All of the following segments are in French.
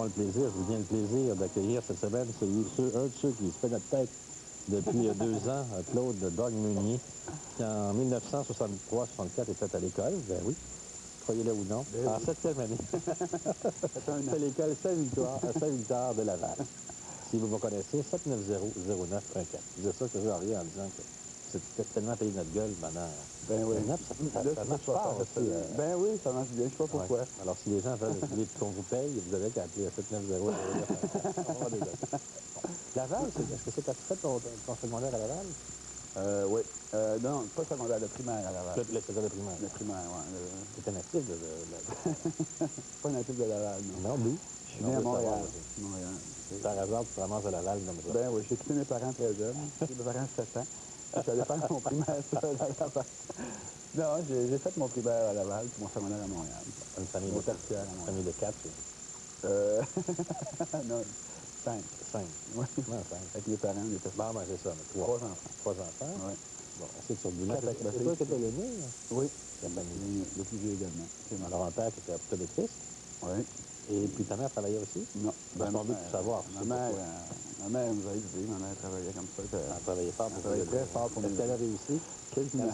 le plaisir, je dis bien le plaisir d'accueillir cette semaine un de ceux qui se fait notre tête depuis 2 ans, Claude Dog Meunier, qui en 1963-64 était à l'école. Ben oui, croyez-le ou non. En 7e année. C'est l'école Saint-Victor de Laval. Si vous me connaissez, 790-0914. Je disais ça toujours en riant en disant que c'était tellement payé notre gueule pendant... Ben oui. Ça marche fort aussi. Ben oui, ça marche bien, je sais pas pourquoi. Ouais. Alors, si les gens veulent qu'on vous paye, vous avez qu'à appeler à 790-0914. Laval, est-ce que c'est as-tu fait ton secondaire à Laval? Oui. Non, pas secondaire, le primaire à Laval. Le secondaire primaire. Le primaire, oui. Tu étais natif de Pas natif de Laval, non. Non, d'où? Je suis né à Montréal. Montréal. Par hasard, tu te ramasses à Laval comme ça. Ben oui, j'ai quitté mes parents très jeunes. J'ai mes parents 7 ans. Je suis allé faire mon primaire seul à Laval. Non, j'ai fait mon primaire à Laval, puis mon secondaire à Montréal. Une famille Mon de tertiaire à Montréal. famille de 4, Non, 5. 5. Oui. Non, 5. Avec mes parents, on était Bon, ben c'est ça, mais 3 enfants. 3 enfants. Oui. Bon, assez de turbulent. Quatre avec ma C'est fille. toi qui étais l'aîné? Oui. La famille. Le plus vieux également. C'est moi. Alors, un père qui était orthodoxiste. Oui. Et puis ta mère travaillait aussi? Non. Ben, sans doute pour savoir. Ma mère nous a élevés. Ma mère travaillait comme ça. Elle a travaillé fort pour travaillait très fort pour nous. Est-ce qu'elle a réussi? Quasiment.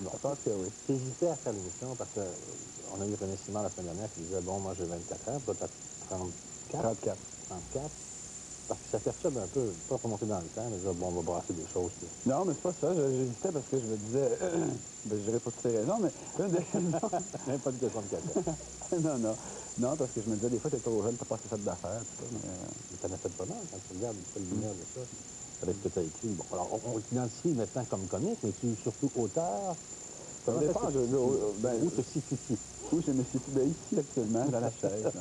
Bon. Je pense que oui. T'hésitais à faire l'émission parce qu'on a eu René Simard la semaine dernière qui disait, bon, moi j'ai 24 ans, toi t'as 34. 34. Parce que ça perturbe un peu, pas remonter dans le temps, mais dire, bon, on va brasser des choses. Puis... Non, mais c'est pas ça. J'hésitais parce que je me disais, ben, je dirais pas toutes les raisons, mais Même pas de question de caca. non. Non, parce que je me disais, des fois, t'es trop jeune, t'as pas assez fait d'affaires, tout ça, mais... T'en as fait pas mal quand tu regardes le lumière de ça. Avec ce que tu as écrit. Bon, alors, on t'identifie maintenant comme comique, mais tu es surtout auteur. Au départ, où te situes-tu? Où je me situe? Ben, ici, actuellement, dans la chaise.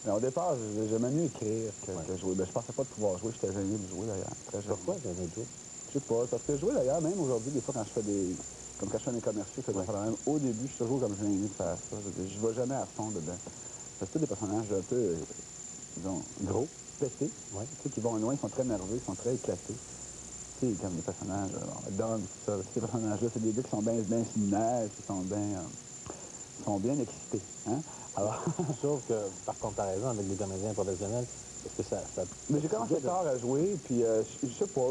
Mais au départ, j'aimais mieux écrire que jouer. Ben, je pensais pas de pouvoir jouer. J'étais gêné de jouer, d'ailleurs. Très gêné. Pourquoi gêné de jouer? Je sais pas. Parce que jouer, d'ailleurs, même aujourd'hui, des fois, quand je fais des... Comme quand je fais des commerciaux, c'est même au début, je suis toujours comme gêné de faire ça. Je vais jamais à fond dedans. Parce que tous des personnages un peu, disons, gros, pétés, tu sais, qui vont loin, ils sont très nerveux, ils sont très éclatés. Tu sais, comme les personnages, Dog, tout ça, ces personnages-là, c'est des gars qui sont bien séminaires, qui sont bien excités. Hein? Alors, sauf que, par comparaison avec les comédiens professionnels, est-ce que ça... Mais j'ai commencé tard à jouer, puis je sais pas,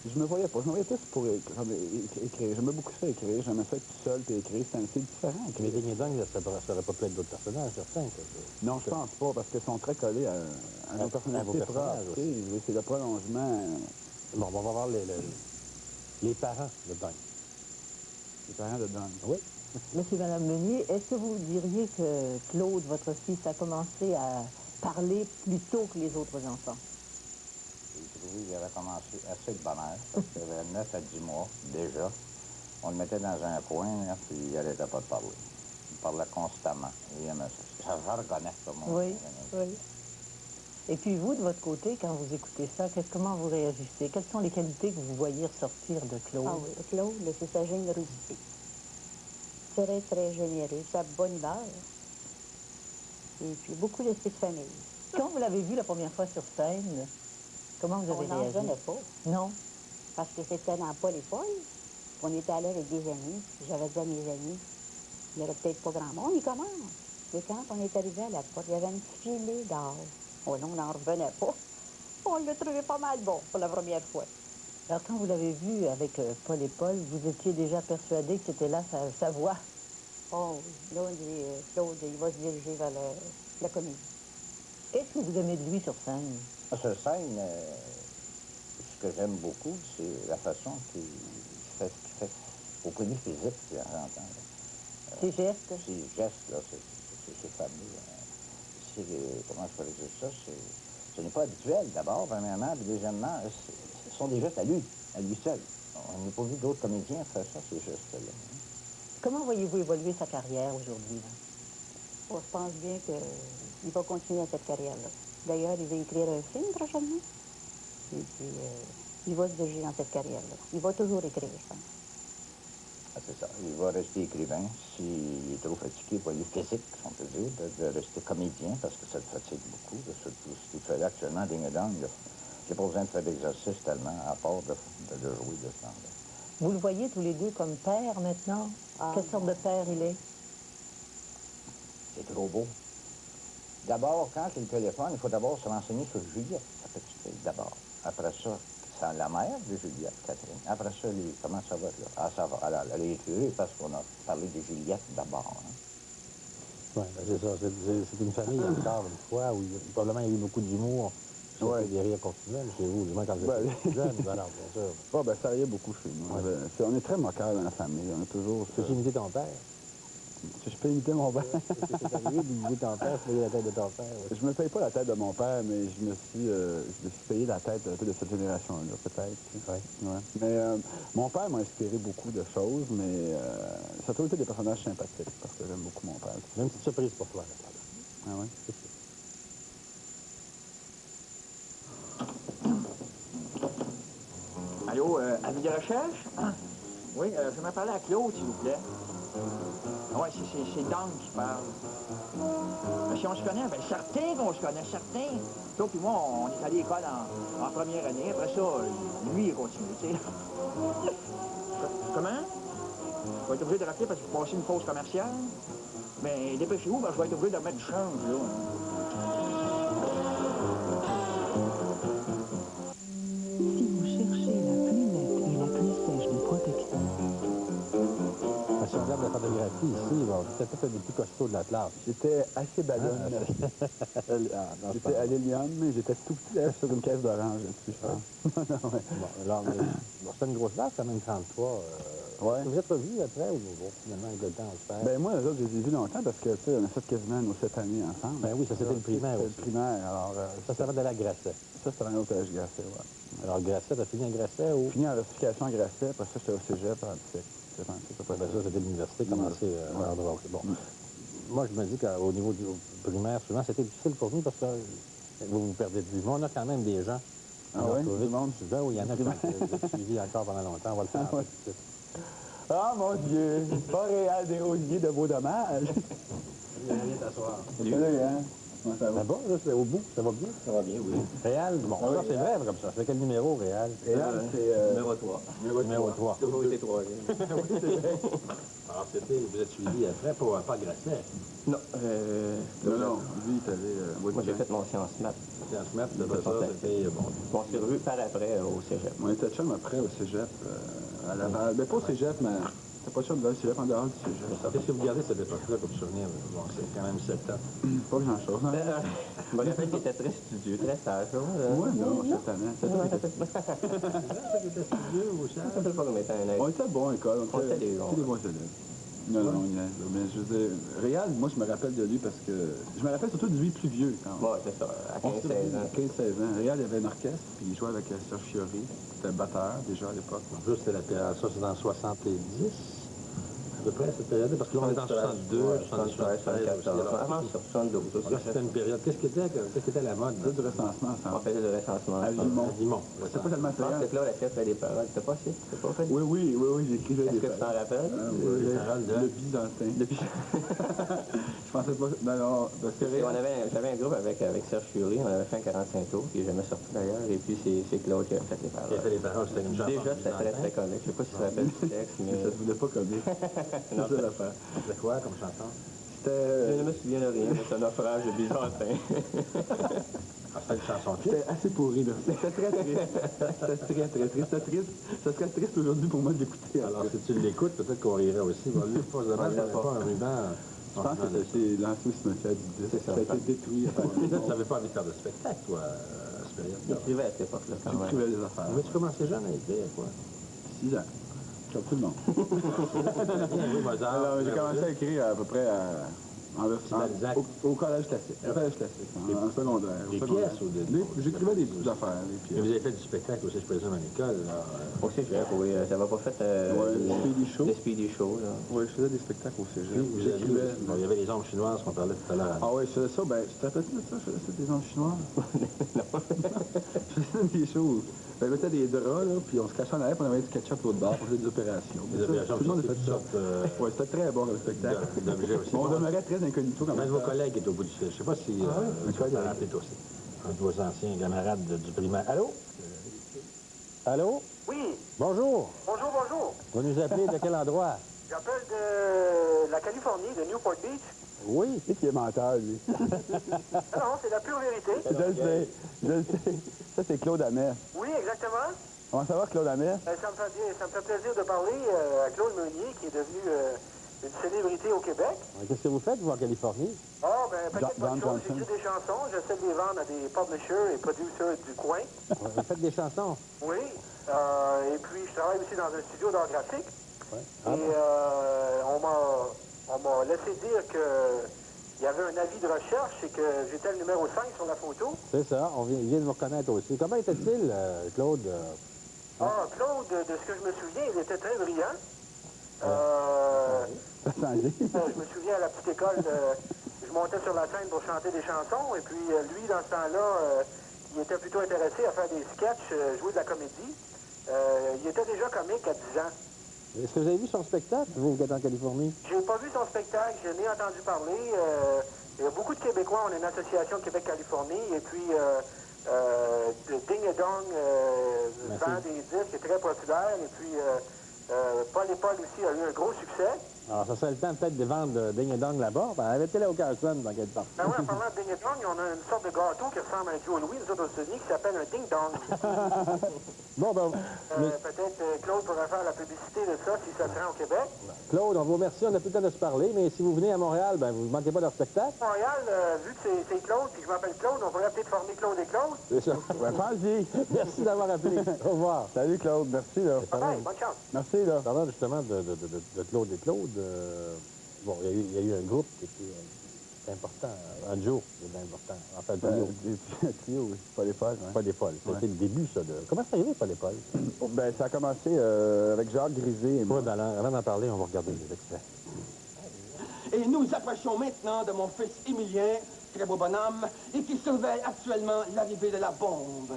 je me voyais pas. Je me voyais plus pour écrire. J'aimais beaucoup ça écrire. J'aimais ça être tout seul et écrire. C'est différent. Mais Ding et Dong, ça aurait pas pu être d'autres personnages, certains. Non, je pense pas, parce qu'ils sont très collés à nos personnalités propres. C'est le prolongement. Bon, on va voir les parents de Dong. Les parents de Dong. Oui. Monsieur et Madame Meunier, est-ce que vous diriez que Claude, votre fils, a commencé à parler plus tôt que les autres enfants? Oui, il avait commencé assez de bonne heure. Il avait 9 à 10 mois, déjà. On le mettait dans un coin, là, puis il n'arrêtait pas de parler. Il parlait constamment. Il aimait ça. Ça se reconnaît, comme on dit. Oui. Et puis vous, de votre côté, quand vous écoutez ça, comment vous réagissez? Quelles sont les qualités que vous voyez ressortir de Claude? Ah oui, Claude, c'est sa générosité. Très, très généreux, sa bonne humeur. Et puis beaucoup d'esprit de famille. Quand vous l'avez vu la première fois sur scène, comment vous avez réagi? On n'en venait pas. Non? Parce que c'était dans Paul et Paul. On était allé avec des amis. J'avais dit à mes amis, il n'y aurait peut-être pas grand monde, il commence. Mais quand on est arrivé à la porte, il y avait un filet d'or. Oh non, on n'en revenait pas. On l'a trouvé pas mal bon pour la première fois. Alors, quand vous l'avez vu avec Paul et Paul, vous étiez déjà persuadé que c'était là sa voix? Oh oui. Là, on dit, Claude, il va se diriger vers la comédie. Qu'est-ce que vous aimez de lui sur scène? Sur scène, ce que j'aime beaucoup, c'est la façon qu'il fait au point de vue physique, j'entends. Ses gestes? Ses gestes, là, c'est fameux. Comment je pourrais dire ça? Ce n'est pas habituel, d'abord, premièrement, puis deuxièmement, ce sont des gestes à lui seul. On n'a pas vu d'autres comédiens faire ça, ces gestes-là. Comment voyez-vous évoluer sa carrière aujourd'hui? Oh, je pense bien qu'il va continuer dans cette carrière-là. D'ailleurs, il va écrire un film prochainement. Et puis, il va se diriger dans cette carrière-là. Il va toujours écrire, je pense. Ah, c'est ça. Il va rester écrivain. S'il est trop fatigué, pour lui physique, si on peut dire, de rester comédien, parce que ça le fatigue beaucoup. Surtout ce qu'il fait là actuellement, Ding et Dong, il n'a pas besoin de faire d'exercice tellement, à part de jouer de ce temps-là. Vous le voyez tous les deux comme père maintenant? Quelle sorte de père il est? C'est trop beau. D'abord, quand il téléphone, il faut d'abord se renseigner sur Juliette, sa petite fille, d'abord. Après ça, c'est la mère de Juliette, Catherine. Après ça, lui, comment ça va, là? Ah, ça va. Alors, elle est curieuse parce qu'on a parlé de Juliette d'abord. Hein. Oui, c'est ça. C'est une famille, encore une fois, où probablement il y a eu beaucoup d'humour. Ouais. Des rires continuels chez vous, du moins quand vous étiez jeune, alors, bien sûr. Bon, ben, ça arrive beaucoup chez nous. Ouais. On est très moqueurs dans la famille. On a toujours... Peux-tu imiter ton père? Si je peux imiter mon père. C'est arrivé d'imiter ton père, se payer la tête de ton père. Oui. Je me paye pas la tête de mon père, mais je me suis payé la tête un peu de cette génération-là, peut-être. Oui. Ouais. Mais mon père m'a inspiré beaucoup de choses, mais ça a toujours été des personnages sympathiques, parce que j'aime beaucoup mon père. Même une petite surprise pour toi, là. Ah oui? Allô, avis de recherche? Oui, je vais parler à Claude, s'il vous plaît. Oui, c'est Dan qui parle. Mais si on se connaît, ben certain qu'on se connaît, certain. Toi puis moi, on est à l'école en première année. Après ça, lui, il continue, tu sais. Comment? Je vais être obligé de rappeler parce que vous passez une pause commerciale. Mais dépêchez-vous, parce que je vais être obligé de remettre du change, là. Si vous cherchez la plus nette et la plus sèche des protections, Si on regarde la photographie ici, bon, c'était peut-être des plus costauds de la classe. J'étais assez ballonne. J'étais à Liliane, mais j'étais tout petit là, sur une caisse d'orange là-dessus, je pense. Non, ouais. Bon, alors, bon, c'était une grosse classe, quand même, 33. Ouais. Vous êtes revus après, ou bon, finalement, avec le temps, on se perd? Ben moi, eux autres, je les ai vus longtemps parce que, tu sais, on a fait quasiment nos 7 années ensemble. Ben oui, ça, c'était le primaire C'était aussi. le primaire, alors... Ça, c'était avant d'aller à Grasset. ça, c'était un autre âge Grasset, ouais. Alors, Grasset, t'as fini à Grasset ou? Fini en restitution à Grasset, après ça, j'étais au cégep en Antique. Ben, ça, c'était l'université, commencé à l'endroit. Bon. Moi, je me dis qu'au niveau du primaire, souvent, c'était difficile pour nous parce que vous vous perdez de vue. Mais on a quand même des gens. Ah oui? Du monde? Souvent, où il y en a qui ont suivi encore pendant longtemps. On va le faire. Ah, ouais. Ah, mon Dieu! Pas Réal des Rosiers de Beau Dommage! Viens t'asseoir. Salut, hein? Comment ça Ça va? va, là, c'est au bout, ça va bien? Ça va bien, oui. Réal, bon, Ah oui, ça, c'est vrai comme ça. C'est quel numéro, Réal? Réal, c'est... Numéro 3. Numéro 3. Toujours été troisième. Alors, vous êtes suivi après pour pas Grasset. Non, Non, lui, il t'avait... moi j'ai fait mon science maths. Sciences maths, après ça, c'était bon. On s'est revus par après au cégep. On était chum après au cégep, à Laval. Mais pas au cégep, mais... C'était pas chum de le cégep, en dehors du cégep. Qu'est-ce que vous gardez de cette époque-là comme souvenir? Bon, c'est quand même 7 ans. Pas grand-chose, hein? Je me rappelle qu'il était très studieux, très sage. Ouais, non, cette année. Qui était studieux ou ça? Ça fait pas comme étant un On œil. était bons à l'école, on était des tous des bons élèves. Non, non, mais je veux dire, Réal, moi, je me rappelle de lui parce que... Je me rappelle surtout de lui plus vieux, quand même. Ouais, c'est ça, à 15-16 ans. 15-16 ans. Réal, il avait un orchestre, puis il jouait avec Serge Fiori. C'était batteur, déjà, à l'époque. En plus, c'était la période, ça, c'est dans 70, à peu près, cette période, parce que là, on est en 62, 73, 74. Avant ça, 72 aussi. Là, c'était une période. Qu'est-ce qui était la mode? Là, du recensement, ça. On faisait le recensement. À Vimont. Dimon. C'est pas tellement Je pense sérieux. que Claude Achille fait des paroles. C'était pas si? C'était pas fait? Oui, j'écrivais Est-ce des que tu t'en rappelles? oui, les paroles de- le Byzantin. Depuis... Je pensais pas... Non, parce que Réal... J'avais un groupe avec Serge Fiori, on avait fait un 45 tours, qui n'est jamais sorti d'ailleurs, et puis c'est Claude qui a fait les Qui a paroles. fait les paroles, c'était une chanson. Déjà, c'était très très comique. Je sais pas si tu te rappelles du texte, mais... Ça se voulait pas comique. Non, C'est ça l'affaire. C'était quoi comme chanson? Je C'était... ne me souviens de rien, mais c'est un naufrage de Byzantin. Ah, c'était une chanson triste. C'était assez pourri, là. C'était très triste. C'était très triste. C'était triste. Ça serait triste aujourd'hui pour moi de l'écouter. Alors, si tu l'écoutes, peut-être qu'on rirait aussi. Bon, lui, pas dommage, il n'y avait pas un ruban. Je pense que ça a été lancé au cimetière du disque. C'est ça. Ça a été détruit. Peut-être que tu n'avais pas envie de faire de spectacle, toi, à cette période. J'écrivais à cette époque-là, quand même. J'écrivais des affaires. Mais tu commençais jeune à écrire, quoi. 6 ans. Comme tout le monde. Oui, Mozart. Alors, j'ai commencé à écrire à peu près Balzac. au collège classique. Au collège classique, en secondaire. Des au secondaire. pièces ou des... J'écrivais des petites affaires, des Mais pièces. vous avez fait du spectacle aussi, je présume, à l'école. là. Au cégep, oui. J'avais pas fait Ouais, le Speedy Show. le Speedy Show, là. Oui, je faisais des spectacles au cégep. Puis, vous avez J'écrivais... bon, il y avait les ombres chinoises qu'on parlait tout à l'heure. Ah oui, je faisais ça. Ben, tu te rappelles de ça? Je faisais ça des ondes chinoises? Je faisais des choses. Ben, je mettais des draps, là, puis on se cachait en arrière, puis on avait du ketchup l'autre bord pour faire des opérations. Des Ça, opérations, tout le monde a c'est fait toutes ça. sortes, Ouais, c'était très bon, le spectacle. d'objets aussi. On demeurait très incognito comme Un de vos ça. collègues est au bout du fil. Je ne sais pas si un tu vas collègue. rappeler aussi. Un de vos anciens camarades du primaire. Allô? Allô? Oui, Bonjour. bonjour. Vous nous appelez de quel endroit? J'appelle de la Californie, de Newport Beach. Oui. C'est qui est menteur, lui. Non, c'est la pure vérité. Je le sais. Ça, c'est Claude Amès. Oui, exactement. Comment ça va, Claude Amès? Ça me fait plaisir de parler à Claude Meunier, qui est devenu une célébrité au Québec. Qu'est-ce que vous faites, vous, en Californie? Ah, ben, paquet de John bonnes choses. Johnson. J'écris des chansons, j'essaie de les vendre à des publishers et producers du coin. Vous faites des chansons? Oui. Et puis, je travaille aussi dans un studio d'art graphique. Ouais. Et on m'a laissé dire qu'il y avait un avis de recherche et que j'étais le numéro 5 sur la photo. C'est ça, il vient de vous reconnaître aussi. Comment était-il, Claude? Ah, Claude, de ce que je me souviens, il était très brillant. Ça a changé. Je me souviens à la petite école, je montais sur la scène pour chanter des chansons, et puis lui, dans ce temps-là, il était plutôt intéressé à faire des sketchs, jouer de la comédie. Il était déjà comique à 10 ans. Est-ce que vous avez vu son spectacle, vous qui êtes en Californie? J'ai pas vu son spectacle, je n'ai entendu parler. Il y a beaucoup de Québécois, on est une association Québec-Californie, et puis Ding et Dong vend des disques, est très populaire, et puis Paul et Paul aussi a eu un gros succès. Alors, ça serait le temps peut-être de vendre Ding et Dong là-bas. Ben, elle était là au Carlson dans quel temps? Ben oui, en parlant de Ding et Dong, on a une sorte de gâteau qui ressemble à un Joe Louis, nous autres aux États-Unis, qui s'appelle un Ding Dong. Bon, ben, Peut-être Claude pourrait faire la publicité de ça si ça se rend au Québec. Claude, on vous remercie, on n'a plus le temps de se parler, mais si vous venez à Montréal, ben, vous ne manquez pas de leur spectacle. Montréal, vu que c'est Claude puis que je m'appelle Claude, on pourrait peut-être former Claude et Claude. C'est ça. Ouais, pense-y. Merci d'avoir appelé. Au revoir. Salut, Claude. Merci, là. Bye, bonne chance. Merci, là. Parlant justement de Claude et Claude, bon, il y a eu un groupe qui était important, un duo qui était important, enfin le trio. Des trio, oui. Pas les folles, ouais. Pas des Paul. C'était le début, ça. Comment c'est arrivé, pas les Paul? Ben, ça a commencé avec Jacques Grisé et moi. Avant d'en parler, on va regarder les extraits. Et nous approchons maintenant de mon fils Émilien, très beau bonhomme, et qui surveille actuellement l'arrivée de la bombe.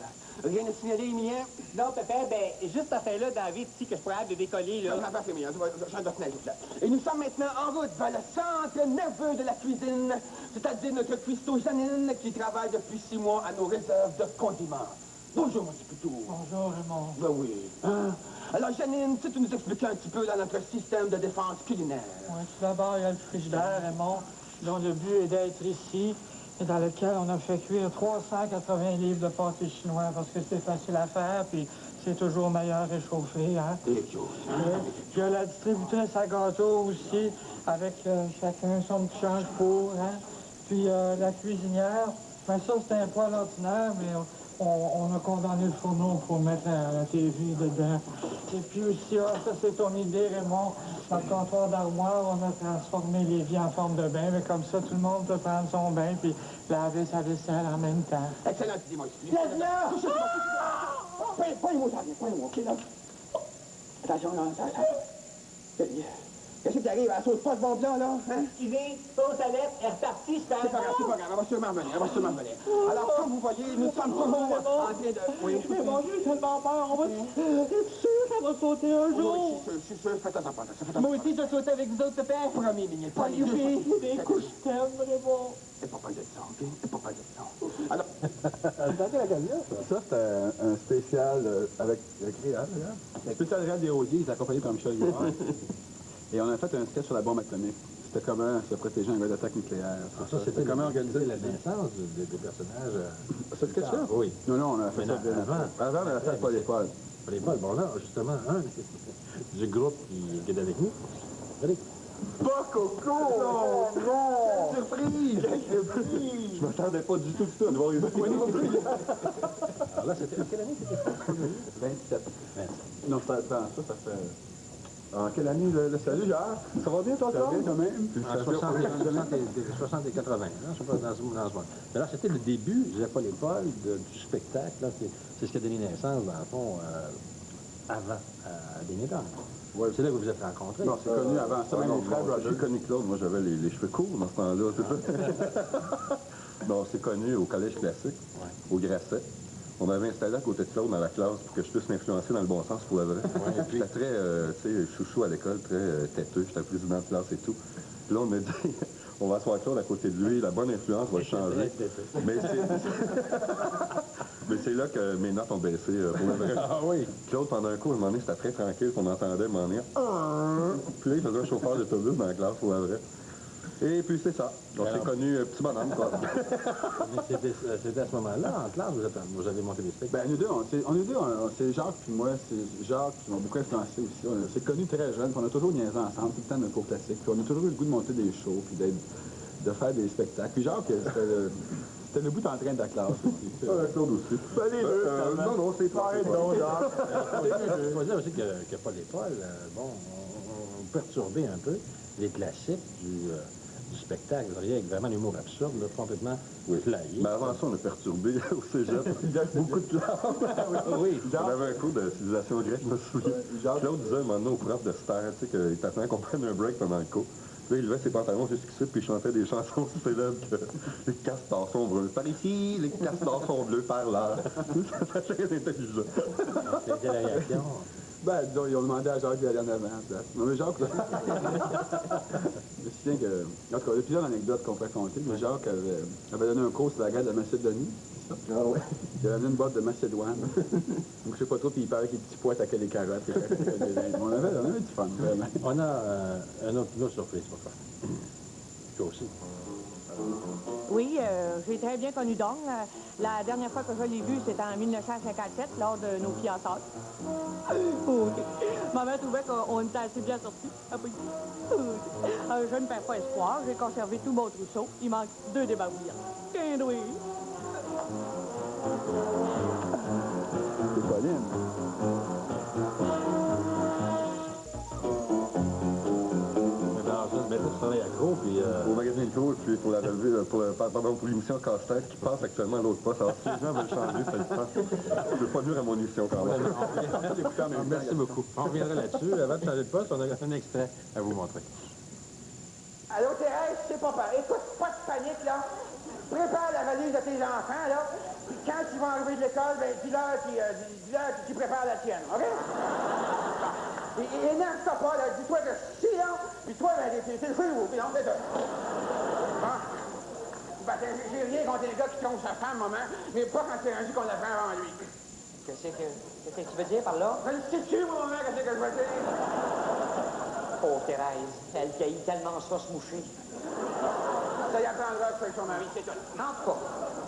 Rien à signaler, Émilien? Non, papa, ben, juste à faire là, David, ici, que je pourrais de décoller, là. Ça va, Émilien, j'en dois tenir là. Et nous sommes maintenant en route vers le centre nerveux de la cuisine, c'est-à-dire notre cuistot Janine, qui travaille depuis 6 mois à nos réserves de condiments. Bonjour, mon petit Pitou. Bonjour, Raymond. Ben oui. Hein? Alors, Janine, tu nous expliquer un petit peu là, notre système de défense culinaire. Ouais, tout d'abord, il y a le frigidaire, Raymond, dont le but est d'être ici, et dans lequel on a fait cuire 380 livres de pâté chinois, parce que c'est facile à faire, puis c'est toujours meilleur réchauffé, hein. Il y a la distributrice à gâteaux aussi, avec chacun son petit change-four, hein. Puis la cuisinière, ben ça, c'est un poêle ordinaire, mais on a condamné le fourneau pour mettre la TV dedans. Et puis aussi, ça c'est ton idée, Raymond, dans le comptoir d'armoire, on a transformé l'évier en forme de bain, mais comme ça, tout le monde peut prendre son bain puis laver sa vaisselle en même temps. Excellent, dis-moi. Lève-la! Pas les mots, OK, là? Attention, là, ça. Qu'est-ce qui arrive à la sauce pas de bon blanc, là? Hein? Excusez, sauce à lettre est repartie, je pense. C'est pas grave, elle va sûrement venir, Alors, comme vous voyez, nous sommes toujours en train de... Oui, Mais mon Dieu, j'ai tellement peur, on va... T'es sûr qu'elle va sauter un jour? Oui, je suis sûr, faites attention. Moi aussi, je vais sauter avec vous autres, papa. Promis, Mignon, promis. Des couches t'aime, Raymond. C'est pas de ça, OK? C'est pas de ça. Alors, Ça, c'était un spécial avec Réal, regarde. Un spécial Réal des Audiers, il est accompagné par Michel Guérard. Et on a fait un sketch sur la bombe atomique. C'était comment se protéger en cas d'attaque nucléaire. Ça, c'était comment organiser la naissance des personnages. Ce sketch-là? Oui. Non, on a fait Mais ça bien avant. Avant, on a fait Paul et Paul. Paul et Paul, bon là, justement, un du groupe qui est avec nous. Allez. Pas Coco! Non! Quelle surprise! Quelle surprise! Je m'attendais pas du tout à voir une Alors là, c'était... En quelle année c'était ça? 27. Non, ça fait... En quelle année le salut, Gérard? Ça va bien, toi, ça va bien quand même? En 60 et 80, hein, je sais pas, dans ce moment. Mais là, c'était le début, je disais pas l'épaule, du spectacle. Là, c'est ce qui a donné naissance, dans le fond, avant à Ding et Dong. Ouais. C'est là que vous vous êtes rencontrés. Non, c'est connu avant ça. Mon frère Roger. J'ai connu Claude, moi j'avais les cheveux courts dans ce temps-là, c'est ça? Bon, c'est connu au collège classique, au Grasset. On m'avait installé à côté de Claude dans la classe pour que je puisse m'influencer dans le bon sens pour la vraie. J'étais très, tu sais, chouchou à l'école, très têteux, j'étais président de classe et tout. Puis là, on m'a dit, on va asseoir Claude à côté de lui, la bonne influence va le changer. Mais c'est là que mes notes ont baissé pour la vraie. Ah oui. Claude, pendant un coup, à un moment donné, c'était très tranquille, qu'on entendait m'en dire. Puis là, il faisait un chauffeur d'autobus dans la classe pour la vraie. Et puis c'est ça. On s'est connus petit bonhomme, quoi. Mais c'était à ce moment-là, en classe, vous avez monté des spectacles? Ben, nous deux, c'est Jacques puis moi, c'est Jacques qui m'a beaucoup influencé aussi. On s'est connus très jeunes, puis on a toujours niaisé ensemble, tout le temps de notre cours classique. Puis on a toujours eu le goût de monter des shows, puis de faire des spectacles. Puis Jacques, c'était le bout en train de la classe aussi. Claude aussi. Ben, les deux, non, c'est pas non, Jacques. Il faut dire aussi que Paul et Paul, bon, ont perturbé un peu les classiques du spectacle, avec vraiment l'humour absurde, là, complètement flyé. Mais avant ça, on a perturbé au cégep beaucoup de classes. Oui. On avait un cours de civilisation grecque, je me souviens. Claude disait un moment donné au prof de star, tu sais, qu'il t'attendait qu'on prenne un break pendant le cours. Puis là, il levait ses pantalons jusqu'ici, puis il chantait des chansons célèbres que les castors sont bleus. Par ici, les castors sont bleus, par là. Ça très intelligent. C'était la réaction. Ben, disons, ils ont demandé à Jacques d'aller en avant. Non, mais Jacques, je me souviens que, en tout cas, il y a plusieurs anecdotes qu'on peut raconter, mais Jacques avait donné un cours sur la guerre de Macédonie. C'est ça? Ah ouais. Il avait amené une boîte de Macédoine. Donc, je sais pas trop, puis il paraît qu'il petit poète à les carottes. On avait du fun, vraiment. On a une autre surprise pour toi. Toi aussi. Oui, j'ai très bien connu Dong. La dernière fois que je l'ai vu, c'était en 1957, lors de nos fiançailles. Oh, maman trouvait qu'on était assez bien sortis. Je ne perds pas espoir. J'ai conservé tout mon trousseau. Il manque 2 débarbouillants. Tiens, oui. C'est Pauline. Tu travailles à Gros, puis... Au magasin de Gros, puis pour la revue, pour l'émission Casse-Tête qui passe actuellement à l'autre poste. Alors, si les gens veulent changer, ça le passe. Je veux pas nuire à mon émission quand même. Merci beaucoup. On reviendra là-dessus. Avant de changer de poste, on a un extrait à vous montrer. Allô, Thérèse, c'est papa. Écoute, pas de panique, là. Prépare la valise de tes enfants, là. Puis quand ils vont arriver de l'école, ben, dis-leur que tu prépares la tienne, OK? Et énerve-toi pas, là. Dis-toi que si, là, puis toi, ben, t'es le fou, puis non, c'est ça. Bon. Ben, j'ai rien contre les gars qui trompent sa femme, maman, mais pas quand c'est rendu qu'on la prend avant lui. Qu'est-ce que tu veux dire par là? Je le sais-tu, mon maman, qu'est-ce que je veux dire? Pauvre Thérèse, elle cueillit tellement ça se moucher. Ça y apprendra que c'est son mari, c'est tout. En tout cas,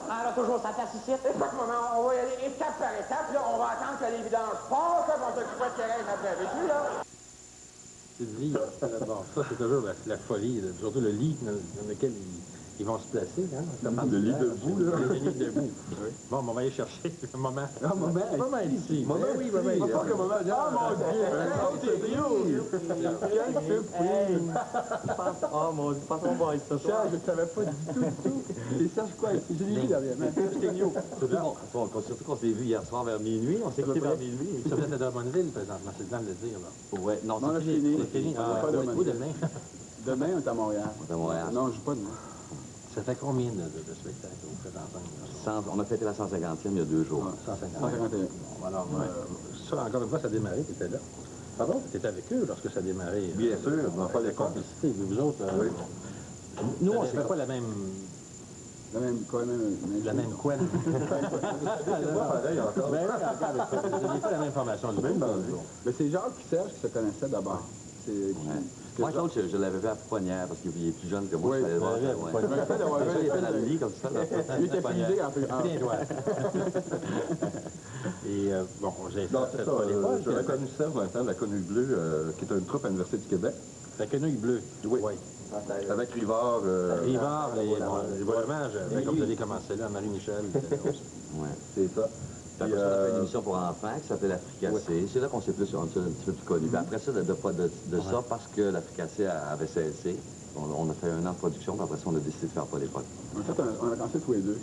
elle a toujours sa place ici. Écoute, maman, on va y aller étape par étape, là. On va attendre que les vidanges passent, là, on s'occuper de Thérèse après. Veux-tu, là? C'est le lit. Bon, ça, c'est toujours la folie. Là. Surtout le lit dans lequel ils vont se placer. Hein, le lit debout, là. Le lit debout. Oui. Bon, on va aller chercher le moment. Ah, Maman ici. Maman, oui, maman. On va pas que maman. Ah, mon Dieu! Oh mon Dieu, pas trop bon, ça. Serge, je savais pas du tout. Et Serge, quoi? Je l'ai vu dernièrement. Surtout qu'on s'est vu hier soir vers minuit. On s'est quitté vers minuit. Ça vient de Drummondville, présentement. C'est le temps de le dire, là. Ouais, non, Non, là, c'est fini. C'est fini. Pas demain. Où demain? Demain, on est à Montréal. On est à Montréal. Non, je joue pas demain. Ça fait combien de spectacles vous faites ensemble? On a fêté la 150e il y a 2 jours. 150. 151. Bon, alors, ça, encore une fois, ça a démarré, tu étais là. Pardon? Tu étais avec eux lorsque ça a démarré. Bien sûr, on pas les complicité. Vous autres, oui. Nous, on ne fait pas la même... La même couenne. Pareil encore. Ben oui, encore, vous n'aviez pas la même formation du même. Mais c'est Jacques et Serge qui se connaissaient d'abord. Moi, Claude, je l'avais vu à Pouponnière, parce qu'il est plus jeune que moi. Oui, je l'avais voir. je me rappelle d'avoir vu. Il était dans le lit comme ça. Il était frisé en fait. Et bon, j'ai fait c'est ça. J'avais connu Serge dans le temps de la Quenouille Bleue, qui est une troupe à l'Université du Québec. La Quenouille Bleue? Oui. Avec Rivard. Rivard, les voyages, comme vous avez commencé là, Marie-Michel. Oui. C'est ça. Puis, on a fait une émission pour enfants qui s'appelait l'Africassé. C'est là qu'on s'est un petit peu plus connus. Puis après ça, de ça, parce que l'Africassé avait cessé, on a fait 1 an de production, puis après ça, on a décidé de faire pas l'époque. En fait, on a commencé tous les deux.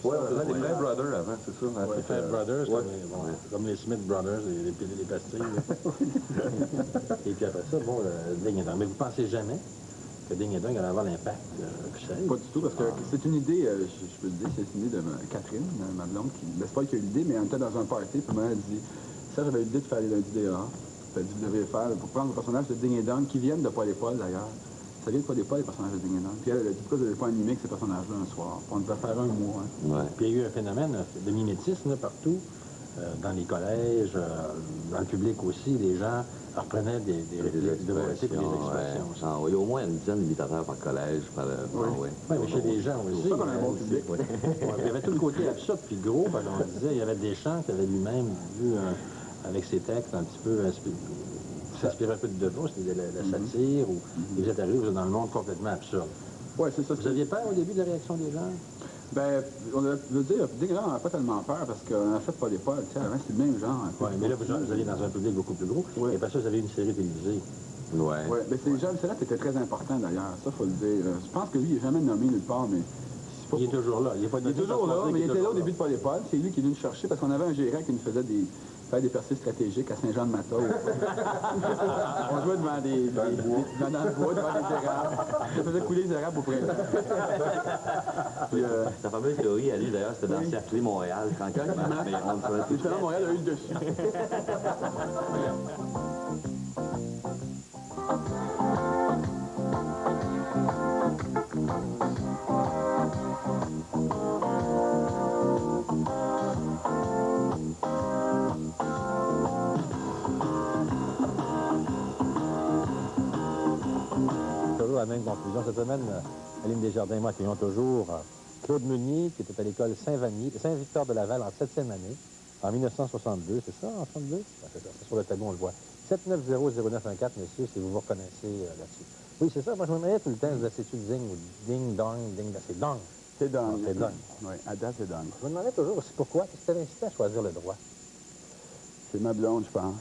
Oui, on faisait les Frères Brothers avant, c'est ça? Les Frères Brothers, comme les Smith Brothers, les pastilles. Et puis après ça, bon, Ding et Dong. Mais vous ne pensez jamais que Ding et Dong allait avoir l'impact que ça a? Pas du tout, parce que c'est une idée, je peux le dire, c'est une idée de Catherine, ma blonde, qui laisse pas qu'il y ait l'idée, mais on était dans un party, puis elle dit, ça, j'avais l'idée de faire les lundis dehors. Puis elle dit, vous devriez faire, pour prendre le personnage de Ding et Dong, qui viennent de Paul et Paul d'ailleurs. Ça vient de Paul et Paul, les personnages de Ding et Dong. Puis elle a dit, pourquoi vous n'avez pas animé avec ces personnages-là un soir? On devait faire un mois. Ouais. Puis il y a eu un phénomène de mimétisme partout, dans les collèges, dans le public aussi, les gens reprenait des répliques de vérité et des expressions. Ouais. Ah, oui, au moins une dizaine d'imitateurs par collège. Oui, mais chez les gens aussi. C'est ça qu'on a un bon public. Ouais, il y avait tout le côté absurde puis gros, parce qu'on disait, il y avait des chants qu'il avait lui-même vu avec ses textes un petit peu s'inspirait un peu de Deveau, c'était la satire, ou vous êtes arrivé, vous êtes dans le monde complètement absurde. Oui, c'est ça. Vous aviez peur au début de la réaction des gens? Ben, on a, je veux dire, dès que là, on n'a pas tellement peur parce qu'on a fait pas des pas, tu sais, avant, c'était le même genre. Oui, mais là, vous alliez dans un public beaucoup plus gros, et après ça, vous avez une série télévisée. Ouais. Oui, mais c'est Jean Lucélette était très important d'ailleurs, ça, faut le dire. Je pense que lui, il n'est jamais nommé nulle part, mais... Il est toujours là. Il est toujours là, mais il était là au début de Paul et Paul. C'est lui qui est venu nous chercher parce qu'on avait un gérant qui nous faisait faire des percées stratégiques à Saint-Jean-de-Mata. On jouait devant dans le bois, devant des érables. Ça faisait couler les érables au printemps. Sa fameuse théorie à lui, d'ailleurs, c'était d'encercler Montréal. Quand il Justement, Montréal a eu le dessus. La même conclusion. Cette semaine, Aline Desjardins et moi accueillons toujours Claude Meunier, qui était à l'école Saint-Victor de Laval en 7e année, en 1962. C'est ça, en 62? C'est ça, c'est sur le tableau, on le voit. 790-0914, messieurs, si vous vous reconnaissez là-dessus. Oui, c'est ça. Moi, je me demandais tout le temps, c'est-tu ding ou ding-dong, c'est dong. C'est dong. C'est dong. Oui, à date, c'est dong. Je me demandais toujours aussi pourquoi, qu'est-ce qui t'avait incité à choisir le droit? C'est ma blonde, je pense.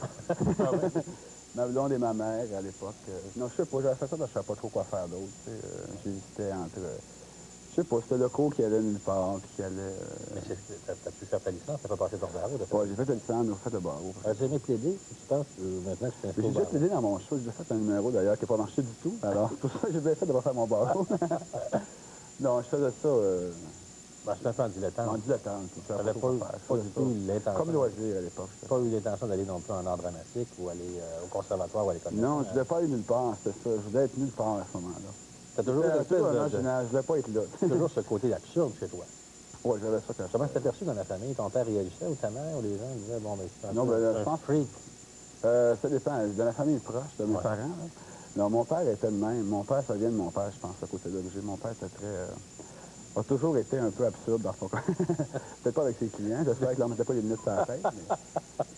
Ma blonde et ma mère, à l'époque. Non, je sais pas, j'avais fait ça parce que je ne savais pas trop quoi faire d'autre. J'hésitais entre... Je sais pas, c'était le cours qui allait nulle part, puis qui allait... Mais t'as pu faire ta licence, t'as pas passé ton barreau? Oui, j'ai fait la licence, mais j'ai fait le barreau. As-tu aimé plaider, si tu penses, maintenant que tu fais un J'ai déjà plaidé dans mon show, j'ai déjà fait un numéro d'ailleurs qui n'a pas marché du tout. Alors, pour ça, j'ai bien fait de refaire mon barreau. Non, je faisais ça... c'est un peu en dilettante. En dilettante. Tu n'avais pas du tout l'intention. Comme loisir à l'époque. Pas eu l'intention d'aller non plus en art dramatique ou aller au conservatoire ou à l'école. Non, je ne voulais pas aller nulle part, c'était ça. Je voulais être nulle part à ce moment-là. T'as toujours je ne voulais pas être là. toujours ce côté absurde chez toi. Oui, j'avais ça quand Comment c'était perçu dans la famille? Ton père réagissait ou ta mère ou les gens disaient, bon, mais c'est je pense freak? Ça dépend. De la famille proche, de mes parents. Là. Non, mon père était le même. Mon père, ça vient de mon père, je pense, à côté d'origine. Mon père était a toujours été un peu absurde dans son cas. Peut-être pas avec ses clients. J'espère qu'il n'en mettait pas les lunettes sur la tête. Mais...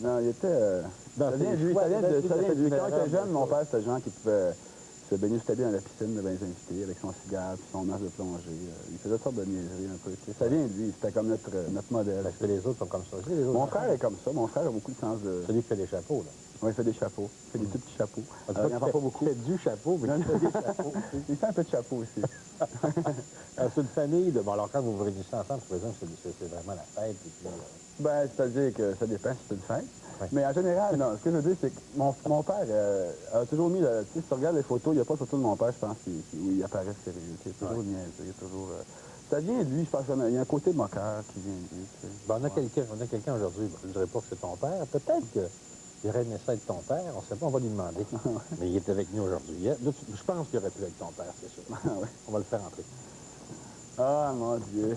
Non, il était... ça vient de lui. Quand il était jeune, mon père, c'était le genre qui pouvait se baigner tout habillé dans la piscine de les invités avec son cigare et son masque de plongée. Il faisait toutes sortes de niaiseries un peu. Ça vient de lui. C'était comme notre modèle. Parce que les autres sont comme ça aussi. Les autres mon frère est comme ça. Mon frère a beaucoup de sens de... Celui qui fait des chapeaux, là. Oui, il fait des chapeaux. Il fait des tout petits chapeaux. Il n'en fait pas beaucoup. Il fait du chapeau, mais il fait des chapeaux. Il fait un peu de chapeau aussi. C'est une famille de... Bon, alors quand vous vous réunissez ensemble, je présume que c'est vraiment la fête. Et puis, ben, c'est-à-dire que ça dépend si c'est une fête. Oui. Mais en général, non. Ce que je veux dire, c'est que mon père a toujours mis... Tu sais, si tu regardes les photos, il n'y a pas de photo de mon père, je pense, où il apparaît sérieux. Il y a toujours niaiseux. Il y a toujours... Ça vient de lui, je pense qu'il y a un côté moqueur qui vient de lui. Tu sais. Ben, on a quelqu'un aujourd'hui, je ne dirais pas que c'est ton père. Peut-être que... Il aurait aimé ça être ton père, on ne sait pas, on va lui demander. Mais il est avec nous aujourd'hui. Je pense qu'il aurait pu être ton père, c'est sûr. Oui. On va le faire entrer. Ah, mon Dieu.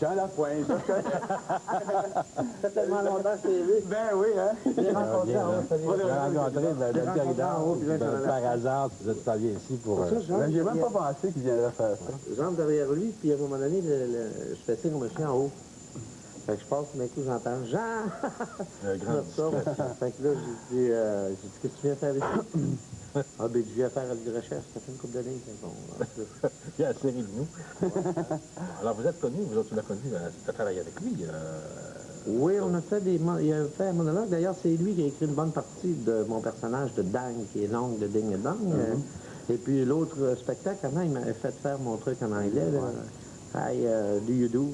Jean Lapointe, je connais. Ça fait tellement longtemps que c'est lui. Ben oui, hein? Je l'ai rencontré en haut. Je l'ai rencontré dans le corridor. Par hasard, tu t'en viens ici pour... J'ai même pas pensé qu'il viendrait faire ça. J'entre derrière lui, puis à un moment donné, je fais signe au monsieur en haut. Fait que je passe, tout d'un coup, j'entends « Jean! » Fait que là, j'ai dit « Qu'est-ce que tu viens faire ici? » Ah, ben, je viens faire des recherches, ça fait une couple d'années. Il y a la série de nous. Alors, vous êtes connus, vous autres, tu l'as connu, tu as travaillé avec lui. Oui, on a fait il a fait un monologue. D'ailleurs, c'est lui qui a écrit une bonne partie de mon personnage de Dang, qui est l'oncle de Ding et Dong. Et puis l'autre spectacle, avant, il m'a fait faire mon truc en anglais. Là. Hi, do you do?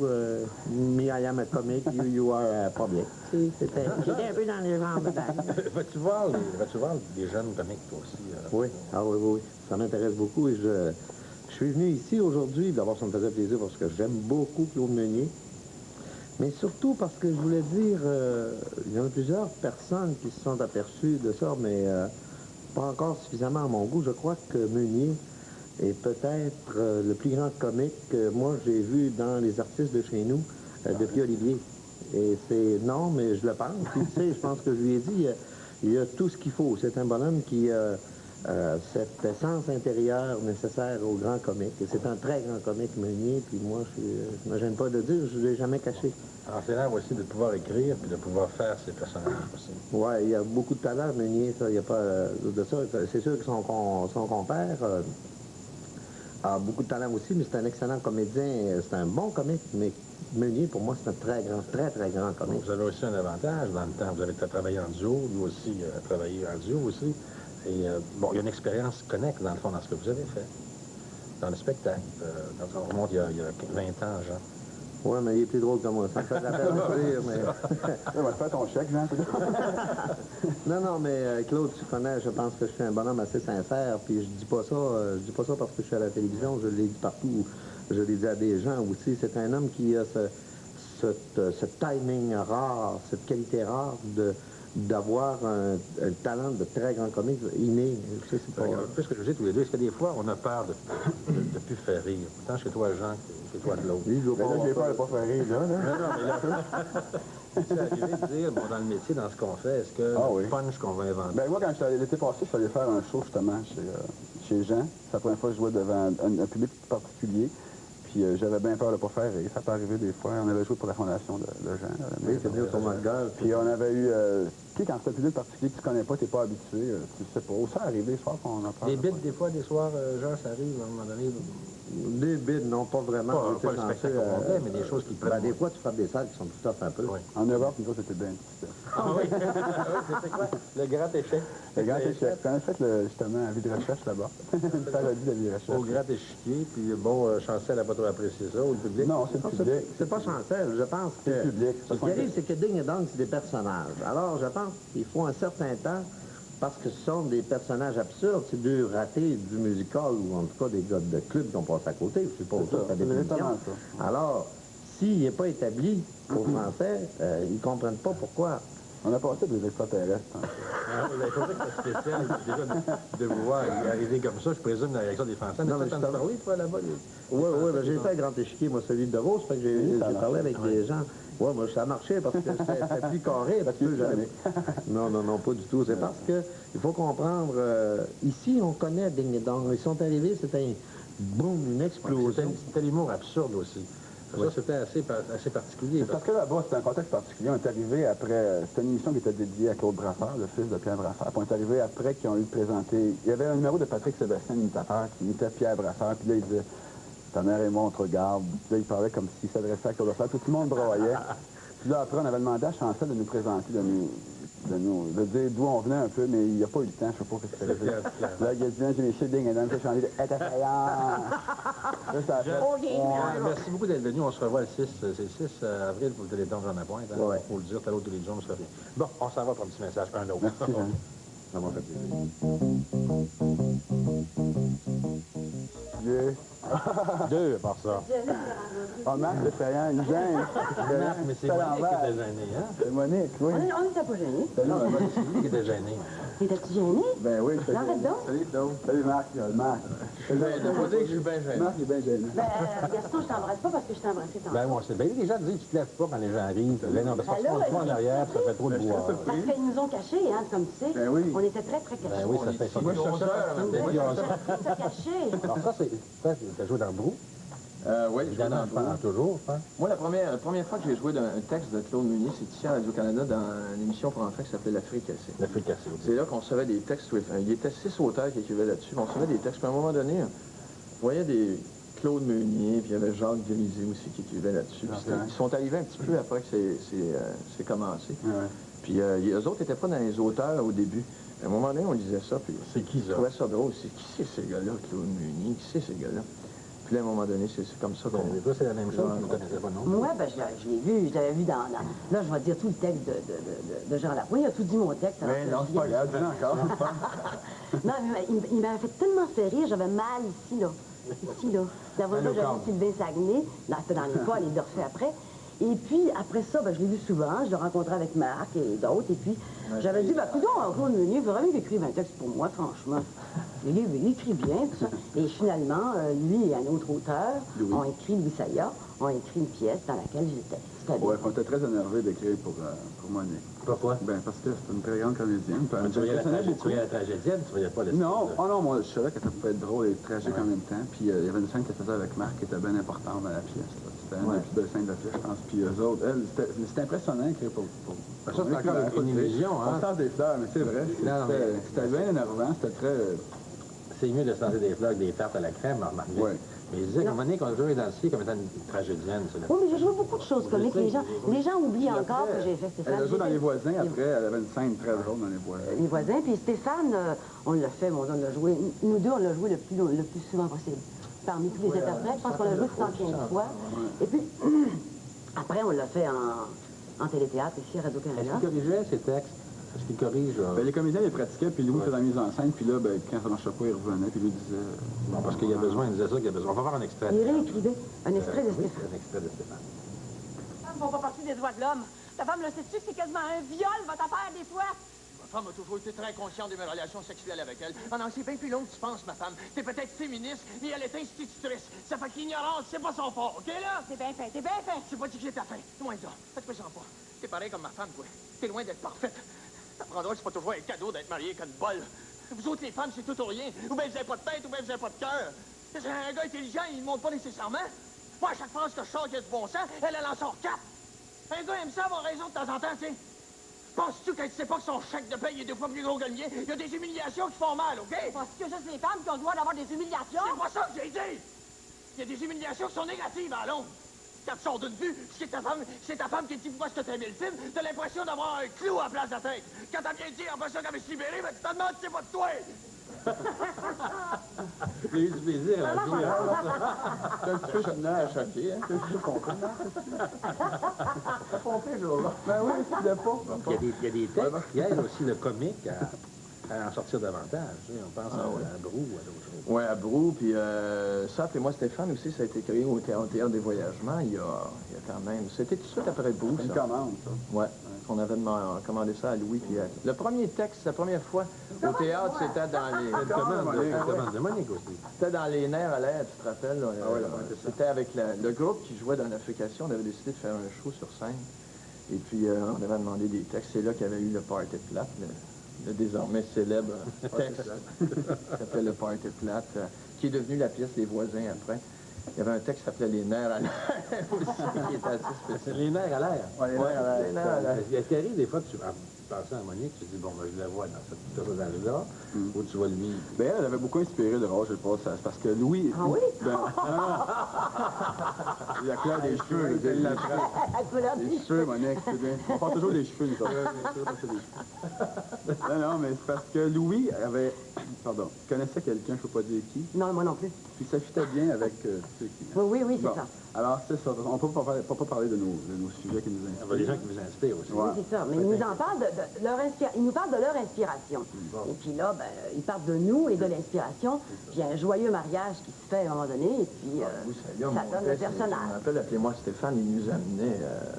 Me, I am a comic, you are a public. J'étais un peu dans les jambes de Dang. Vas-tu voir les jeunes comiques, toi aussi? Oui, oui. Ça m'intéresse beaucoup. Et je suis venu ici aujourd'hui. D'abord, ça me faisait plaisir parce que j'aime beaucoup Claude Meunier. Mais surtout parce que je voulais dire, il y en a plusieurs personnes qui se sont aperçues de ça, mais pas encore suffisamment à mon goût. Je crois que Meunier est peut-être le plus grand comique que moi j'ai vu dans les artistes de chez nous, depuis Olivier. Et c'est non, mais je le pense. Puis, tu sais, je pense que je lui ai dit, Il a tout ce qu'il faut. C'est un bonhomme qui a cette essence intérieure nécessaire au grand comique. Et c'est un très grand comique, Meunier, puis moi, je ne me gêne pas de dire, je ne l'ai jamais caché. Alors, c'est là aussi de pouvoir écrire puis de pouvoir faire ses personnages aussi. Oui, il y a beaucoup de talent, Meunier, ça, il n'y a pas de ça. C'est sûr que son compère a beaucoup de talent aussi, mais c'est un excellent comédien, c'est un bon comique, mais Meunier, pour moi, c'est un très grand comique. Vous avez aussi un avantage dans le temps. Vous avez travaillé en duo, lui aussi a travaillé en duo aussi. Et bon, il y a une expérience connecte, dans le fond, dans ce que vous avez fait, dans le spectacle. Donc, on remonte il y a 20 ans, Jean. Oui, mais il est plus drôle que moi. Ça me fait de la peine de dire, mais... On va te faire ton chèque, Jean. Non, mais Claude, tu connais, je pense que je suis un bonhomme assez sincère, puis je dis pas ça parce que je suis à la télévision, je l'ai dit partout, je l'ai dit à des gens aussi. C'est un homme qui a ce timing rare, cette qualité rare d'avoir un talent de très grand comique inné. Je sais pas. Puisque je vous dis tous les deux, est-ce que des fois, on a peur de plus faire rire? Autant chez toi, Jean, que chez toi, Claude. Oui, là, j'ai peur de pas faire rire, là. Non, mais là... C'est arrivé de dire, bon, dans le métier, dans ce qu'on fait, est-ce que le punch qu'on va inventer? Ben moi, quand l'été passé, je suis allé faire un show, justement, chez Jean. C'est la première fois que je jouais devant un public particulier. Puis j'avais bien peur de ne pas faire rire. Ça peut arriver des fois. On avait joué pour la fondation de Jean. Oui, c'est venu au tournoi de golf. Puis on avait eu... tu sais, quand c'est un public particulier que tu connais pas, tu n'es pas habitué, tu sais pas. Ça arrive des soirs qu'on a peur. Des bits, des fois, des soirs, Jean, ça arrive à un moment donné. Des bides, non, pas vraiment. Pas le spectacle complet, mais des choses qui prennent. Des fois, tu frappes des salles qui sont tout à fait un peu. Oui. En Europe, nous autres, c'était bien difficile. Ah oui? C'était quoi? Le grand échec. Le grand échec. On a fait, justement, un vie de recherche là-bas. Une parodie de vie de recherche. Au grand échiquier, puis bon, Chancel n'a pas trop apprécié ça, ou le public? Non, c'est le public. C'est pas Chancel, je pense que... C'est le public. Ce qui arrive, c'est que Ding et Dong, c'est des personnages. Alors, je pense qu'il faut un certain temps, parce que ce sont des personnages absurdes, c'est deux ratés du musical, ou en tout cas des gars de club qui ont passé à côté, je sais pas ça, c'est définition. Alors, s'il n'est pas établi aux Français, ils ne comprennent pas pourquoi. On a passé des extraterrestres. Vous avez pensé que c'était spécial, déjà, de vous voir arriver comme ça, je présume, dans la réaction des Français. Non, mais tu as entendu parler, toi, là-bas? Oui, j'ai fait un grand échiquier, moi, celui de Rose, fait que j'ai parlé avec des gens. Oui, moi, ça marchait parce que c'était plus carré, parce que Non, pas du tout. C'est parce que il faut comprendre, ici, on connaît Ding et Dong. Ils sont arrivés, c'était une explosion. C'était l'humour absurde aussi. Ça, c'était assez particulier. Parce que là-bas, c'était un contexte particulier. On est arrivé après... C'était une émission qui était dédiée à Claude Brasseur, le fils de Pierre Brasseur. Puis on est arrivé après qu'ils ont eu présenté... Il y avait un numéro de Patrick Sébastien, l'imitateur, qui imitait Pierre Brasseur. Puis là, il disait, ta mère et moi, on te regarde. Puis là, il parlait comme s'il s'adressait à Claude Brasseur. Tout le monde broyait. Puis là, après, on avait demandé à Chancel de nous présenter, de dire d'où on venait un peu, mais il n'y a pas eu le temps, je sais pas ce que c'était. Là, il a dit, j'ai mes filles Ding et Dong, j'ai changé de « Merci beaucoup d'être venu. On se revoit le 6 avril pour le Téléthon Jean Lapointe. Il faut le dire, t'as l'autre tous les jours, on se revient. Bon, on s'en va pour un petit message, un autre. Merci, Jean. Ça m'a fait plaisir. Deux, par ça. Oh, Marc, c'est rien, il gêne. Marc, mais c'est Monique qui était gênée, hein? C'est Monique, oui. On n'était pas gênés. Non, c'est lui qui était gêné. T'étais-tu gêné? Ben oui, je suis Arrête donc. Salut, Claude. Salut, Marc. Marc. Il faut dire que je suis bien gêné. Marc, il est bien gêné. Ben, Gaston, je t'embrasse pas parce que je t'ai embrassé tantôt. Ben, moi, c'est bien. Les gens disent que tu te lèves pas quand les gens arrivent. Non, parce qu'on se voit en arrière, ça fait trop de bois. Parce qu'ils nous ont cachés, hein, comme tu sais. Ben oui. On était très, très cachés. Ben oui, ça fait ça. Moi, je cherchais Ça cachés. Alors ça, c'est... Tu as joué dans le Brou? Oui, je joue dans le Brou. Toujours, je pense. Moi, la première fois que j'ai joué un texte de Claude Meunier, c'est ici à Radio-Canada dans une émission pour enfants qui s'appelait L'Afrique cassée. L'Afrique cassée. C'est là qu'on recevait des textes. Il y était 6 auteurs qui écrivaient là-dessus. On recevait des textes. Puis à un moment donné, on voyait des Claude Meunier, puis il y avait Jacques Grisé aussi qui écrivait là-dessus. Ils sont arrivés un petit peu après que c'est commencé. Puis eux autres n'étaient pas dans les auteurs au début. À un moment donné, on lisait ça, puis c'est qui ça? Je trouvais ça drôle. Qui c'est ces gars-là, Claude Meunier? Qui c'est ces gars-là? Puis là, à un moment donné, c'est comme ça qu'on... Toi, c'est la même chose, tu ne connaissais pas, non? Moi, ben, je l'ai vu, je l'avais vu dans... Là, je vais dire tout le texte de Jean Lapointe. Il a tout dit mon texte. Mais non, c'est pas grave, dis encore. Non, mais il m'avait fait tellement fait rire, j'avais mal ici, là. Ici, là. D'abord, j'avais Sylvain Saguenay, c'était dans les pas, il l'a refait après. Et puis, après ça, ben, je l'ai vu souvent, je l'ai rencontré avec Marc et d'autres, et puis j'avais dit, ben, coudonc, Claude Meunier, il faudrait vraiment qu'il écrive un texte pour moi, franchement. Il écrit bien, tout ça. Et finalement, lui et un autre auteur ont écrit, Louis Saya, ont écrit une pièce dans laquelle j'étais. C'est-à-dire? Ouais, on était très énervés d'écrire pour Monique. Pourquoi? Ben, parce que c'est une très grande comédienne. Puis elle Tu voyais m'impressionnait la tragédienne, tu voyais pas le Non, oh non, moi, je savais que ça pouvait être drôle et tragique en même temps. Puis il y avait une scène qu'elle faisait avec Marc qui était bien importante dans la pièce. C'était une des plus belles scènes de la pièce, je pense. Puis eux autres, c'était impressionnant d'écrire pour ça, c'est encore une illusion, hein? On sort des fleurs, mais c'est vrai. C'était bien énervant, c'était très... C'est mieux de se lancer des fleurs que des tartes à la crème, remarque. Oui. Mais je disais que Monique, on a toujours identifié comme étant une tragédienne. Oui, mais j'ai joué beaucoup de choses comiques. Les gens oublient encore que j'ai fait Stéphane. Elle a joué dans Les Voisins, après, elle avait une scène très drôle dans Les Voisins. Les Voisins, puis Stéphane, on l'a fait, on l'a joué, nous deux, on l'a joué le plus souvent possible. Parmi tous les interprètes, je pense qu'on l'a joué 115 fois. Et puis, après, on l'a fait en téléthéâtre, ici à Radio-Canada. Est-ce qu'il corrigeait ses textes? Est-ce qu'il corrige? Ben, les comédiens les pratiquaient, puis Louis faisait la mise en scène, puis là, ben, quand ça marchait pas, il revenait, puis lui disait... Bon, parce qu'il y a besoin, il disait ça, qu'il y a besoin. On va faire un extrait. Il réécrivait un extrait de Stéphane. Un extrait de Stéphane. Les femmes font pas partie des droits de l'homme. Ta femme, le sais-tu, c'est quasiment un viol, votre affaire, des fois. Ma femme a toujours été très consciente de mes relations sexuelles avec elle. Ah non, c'est bien plus long que tu penses, ma femme. T'es peut-être féministe, mais elle est institutrice. Ça fait que l'ignorance, c'est pas son fort, OK, là? C'est bien fait, t'es bien fait. C'est pas dit que j'ai ta faim. Loin de là. Faites-moi ça pas. T'es pareil comme ma femme, toi. T'es loin d'être parfaite. T'apprendras que c'est pas toujours un cadeau d'être marié qu'une bol. Vous autres, les femmes, c'est tout ou rien. Ou bien vous avez pas de tête, ou bien vous avez pas de cœur. C'est un gars intelligent, il ne montre pas nécessairement. Moi, à chaque phrase que je sors qui a du bon sens, elle en sort 4. Un gars aime ça avoir raison de temps en temps, tu sais. Penses-tu qu'elle ne sait pas que son chèque de paye est 2 fois plus gros que le mien? Il y a des humiliations qui font mal, OK? Penses-tu que juste les femmes qui ont le droit d'avoir des humiliations? C'est pas ça que j'ai dit! Il y a des humiliations qui sont négatives à long. Quand tu sors d'une vue, c'est ta femme qui te dit pourquoi je t'ai aimé le film, t'as l'impression d'avoir un clou à la place de la tête. Quand t'as bien dit, après ça, qu'elle va se libérer, ben, tu te demandes si c'est pas de toi. J'ai eu du plaisir à la jouer. C'est un petit peu gênant à choquer, hein? C'est un petit peu compris. C'est pompé, là. Ben oui, c'est de pas. Il y a des textes qui aident aussi le comique à en sortir davantage. On pense à Brou ou à d'autres choses. Oui, à Brou, puis ça, puis moi, Stéphane aussi, ça a été créé au Théâtre des Voyagements, il y a quand même... C'était tout de suite après Brou, ça. Une commande, ça. Oui, on avait commandé ça à Louis, puis le premier texte, la première fois au théâtre, c'était dans les... Commande de Monique aussi. C'était dans les nerfs à l'air, tu te rappelles? Là, c'était avec le groupe qui jouait dans l'Africation, on avait décidé de faire un show sur scène, et puis on avait demandé des textes, c'est là qu'il y avait eu le Party Plate, le désormais célèbre texte qui s'appelait Le Party Plate, qui est devenu la pièce des voisins après. Il y avait un texte qui s'appelait Les nerfs à l'air aussi, qui était assez spécial. Les nerfs à l'air? Oui, les nerfs à l'air. Les nerfs à l'air. Est-ce qu'il arrive des fois, en pensant à Monique, tu te dis, bon, ben, je la vois dans ce personnage-là, ou tu vois lui... Ben, elle avait beaucoup inspiré de Roger, je pense, parce que Louis... Ah oui? Ben, la couleur des cheveux, les cheveux, Monique, c'est bien. On porte toujours des cheveux, nous autres. Non, mais c'est parce que Louis connaissait quelqu'un, je ne peux pas dire qui. Non, moi non plus. Puis ça fitait bien avec ceux qui... Oui, c'est ça. Alors, c'est ça. On ne peut pas parler de nos sujets qui nous inspirent. Il y a des gens qui vous inspirent aussi. Oui, c'est ça. Mais ils nous en parlent de leur inspiration. Ils nous parlent de leur inspiration. Et puis là, ben, ils parlent de nous et de l'inspiration. Puis il y a un joyeux mariage qui se fait à un moment donné. Et puis, ça donne le personnage. Je me rappelle, appelez-moi Stéphane, il nous amenait...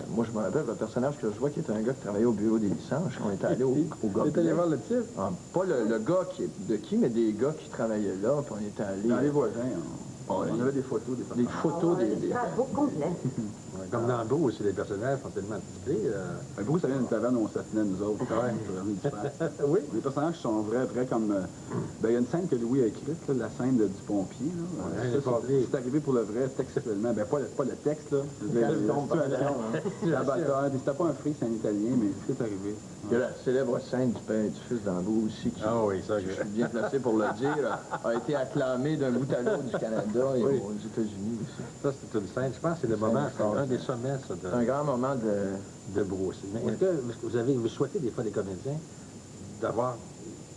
moi, je me rappelle, le personnage que je vois qui était un gars qui travaillait au bureau des licences. On était allé au Gobelet. T'es allé voir le type? Pas le gars mais des gars qui travaillaient là. Puis on était allé... Dans les voisins, on avait des photos. Des photos des... Bravo complet. Comme dans Brou aussi, les personnages sont tellement typés. Brou, ça vient d'une taverne où on se tenait, nous autres. Oui. Les personnages sont vrais comme... Ben, il y a une scène que Louis a écrite, là, la scène du pompier. C'est arrivé pour le vrai, textuellement. Ben, pas le texte, là. C'était pas un fric, c'est un Italien, mais c'est arrivé. Il y a la célèbre scène du père et du fils d'Ambrou aussi, qui, je suis bien placé pour le dire, a été acclamée d'un bout à l'autre du Canada et aux États-Unis aussi. Ça, c'est une scène, je pense que c'est le moment, c'est un des sommets, ça. C'est un grand moment de Brou aussi. Mais est-ce que vous souhaitez des fois, les comédiens, d'avoir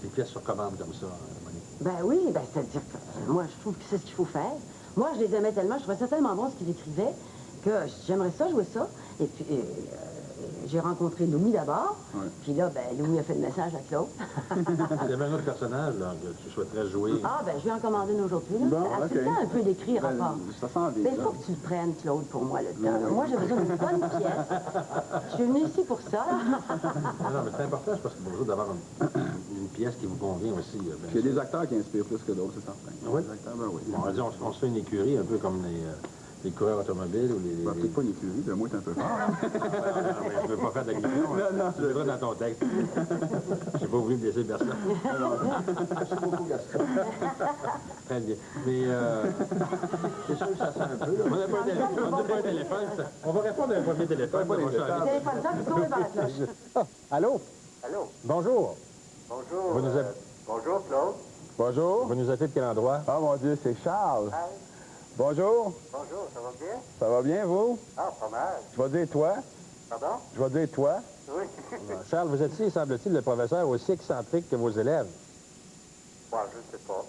des pièces sur commande comme ça, Monique? Ben oui, c'est-à-dire que moi, je trouve que c'est ce qu'il faut faire. Moi, je les aimais tellement, je trouvais ça tellement bon ce qu'ils écrivaient, que j'aimerais ça, jouer ça. Et puis... j'ai rencontré Louis d'abord, puis là, ben, Louis a fait le message à Claude. Il y avait un autre personnage là, que tu souhaiterais jouer. Ah, ben, je vais en commander une aujourd'hui. Bon, c'est le temps un peu d'écrire encore. Ça sent bien. Il faut que tu le prennes, Claude, pour moi, le temps. Moi, j'ai besoin d'une bonne pièce. Je suis venue ici pour ça. Non, mais c'est important, je pense que c'est besoin d'avoir une pièce qui vous convient aussi. Il y a des acteurs qui inspirent plus que d'autres, c'est certain. Oui? Des acteurs, ben oui. Bon, on se fait une écurie, un peu comme les coureurs automobiles ou les... Peut-être pas une écurie, le mot est un peu fort. Je ne veux pas faire d'agression. Non, tu le verras dans ton texte. Je n'ai pas voulu blesser personne. Merci beaucoup, Gaston. Très bien. Mais c'est sûr que ça sent un peu. On n'a pas un téléphone. On va répondre à un premier téléphone. Le téléphone sonne, tu tombes dans la cloche. Allô? Allô? Bonjour. Bonjour. Vous nous Bonjour, Claude. Bonjour. Vous nous appelez de quel endroit? Ah, mon Dieu, c'est Charles. Hi. Bonjour. Bonjour, ça va bien? Ça va bien, vous? Ah, pas mal. Je vais dire toi. Pardon? Je vais dire toi. Oui. Charles, vous étiez, semble-t-il, le professeur aussi excentrique que vos élèves. Moi, je ne sais pas.